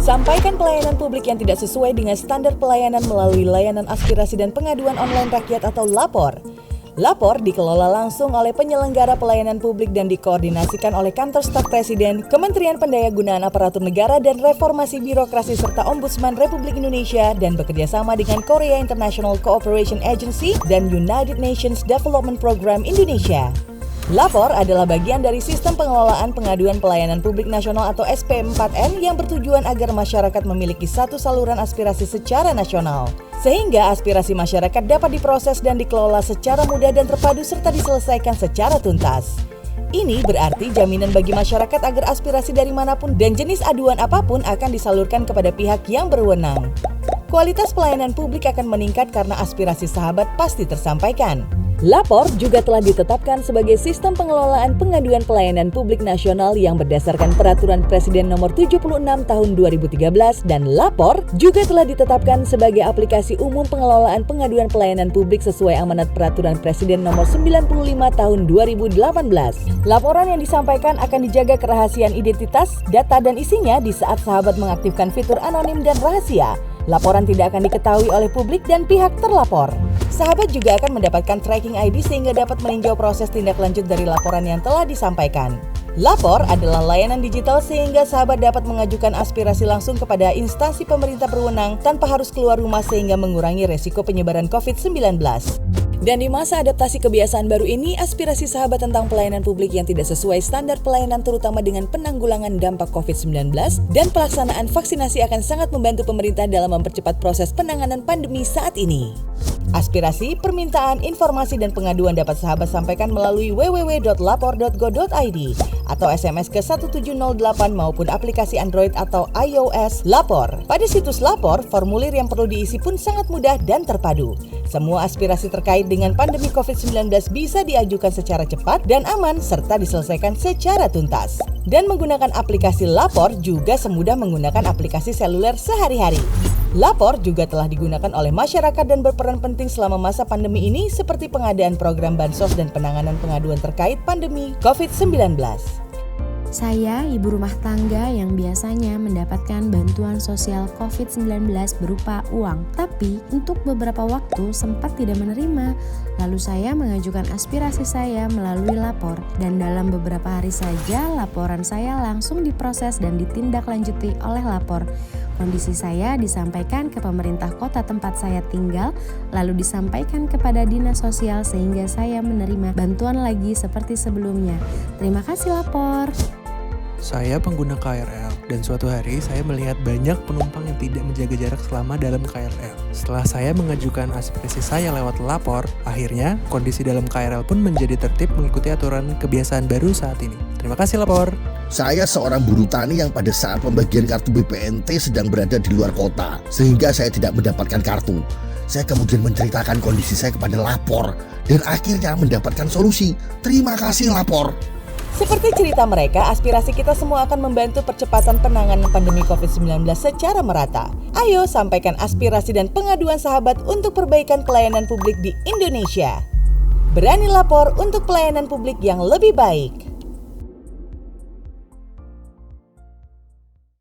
Sampaikan pelayanan publik yang tidak sesuai dengan standar pelayanan melalui layanan aspirasi dan pengaduan online rakyat atau LAPOR. LAPOR dikelola langsung oleh penyelenggara pelayanan publik dan dikoordinasikan oleh Kantor Staf Presiden, Kementerian Pendayagunaan Aparatur Negara dan Reformasi Birokrasi serta Ombudsman Republik Indonesia dan bekerjasama dengan Korea International Cooperation Agency dan United Nations Development Program Indonesia. LAPOR adalah bagian dari Sistem Pengelolaan Pengaduan Pelayanan Publik Nasional atau SP4N yang bertujuan agar masyarakat memiliki satu saluran aspirasi secara nasional. Sehingga aspirasi masyarakat dapat diproses dan dikelola secara mudah dan terpadu serta diselesaikan secara tuntas. Ini berarti jaminan bagi masyarakat agar aspirasi dari manapun dan jenis aduan apapun akan disalurkan kepada pihak yang berwenang. Kualitas pelayanan publik akan meningkat karena aspirasi sahabat pasti tersampaikan. LAPOR juga telah ditetapkan sebagai Sistem Pengelolaan Pengaduan Pelayanan Publik Nasional yang berdasarkan Peraturan Presiden Nomor 76 Tahun 2013 dan LAPOR juga telah ditetapkan sebagai aplikasi umum pengelolaan pengaduan pelayanan publik sesuai amanat Peraturan Presiden Nomor 95 Tahun 2018. Laporan yang disampaikan akan dijaga kerahasiaan identitas, data dan isinya di saat sahabat mengaktifkan fitur anonim dan rahasia. Laporan tidak akan diketahui oleh publik dan pihak terlapor. Sahabat juga akan mendapatkan tracking ID sehingga dapat meninjau proses tindak lanjut dari laporan yang telah disampaikan. LAPOR adalah layanan digital sehingga sahabat dapat mengajukan aspirasi langsung kepada instansi pemerintah berwenang tanpa harus keluar rumah sehingga mengurangi resiko penyebaran COVID-19. Dan di masa adaptasi kebiasaan baru ini, aspirasi sahabat tentang pelayanan publik yang tidak sesuai standar pelayanan terutama dengan penanggulangan dampak COVID-19 dan pelaksanaan vaksinasi akan sangat membantu pemerintah dalam mempercepat proses penanganan pandemi saat ini. Aspirasi, permintaan, informasi, dan pengaduan dapat sahabat sampaikan melalui www.lapor.go.id atau SMS ke 1708 maupun aplikasi Android atau iOS LAPOR. Pada situs LAPOR, formulir yang perlu diisi pun sangat mudah dan terpadu. Semua aspirasi terkait dengan pandemi COVID-19 bisa diajukan secara cepat dan aman serta diselesaikan secara tuntas. Dan menggunakan aplikasi LAPOR juga semudah menggunakan aplikasi seluler sehari-hari. LAPOR juga telah digunakan oleh masyarakat dan berperan penting selama masa pandemi ini seperti pengadaan program bansos dan penanganan pengaduan terkait pandemi COVID-19. Saya ibu rumah tangga yang biasanya mendapatkan bantuan sosial COVID-19 berupa uang, tapi untuk beberapa waktu sempat tidak menerima. Lalu saya mengajukan aspirasi saya melalui LAPOR dan dalam beberapa hari saja laporan saya langsung diproses dan ditindaklanjuti oleh LAPOR. Kondisi saya disampaikan ke pemerintah kota tempat saya tinggal, lalu disampaikan kepada dinas sosial sehingga saya menerima bantuan lagi seperti sebelumnya. Terima kasih LAPOR. Saya pengguna KRL dan suatu hari saya melihat banyak penumpang yang tidak menjaga jarak selama dalam KRL. Setelah saya mengajukan aspirasi saya lewat LAPOR, akhirnya kondisi dalam KRL pun menjadi tertib mengikuti aturan kebiasaan baru saat ini. Terima kasih LAPOR. Saya seorang buruh tani yang pada saat pembagian kartu BPNT sedang berada di luar kota, sehingga saya tidak mendapatkan kartu. Saya kemudian menceritakan kondisi saya kepada LAPOR dan akhirnya mendapatkan solusi. Terima kasih LAPOR. Seperti cerita mereka, aspirasi kita semua akan membantu percepatan penanganan pandemi COVID-19 secara merata. Ayo sampaikan aspirasi dan pengaduan sahabat untuk perbaikan pelayanan publik di Indonesia. Berani lapor untuk pelayanan publik yang lebih baik.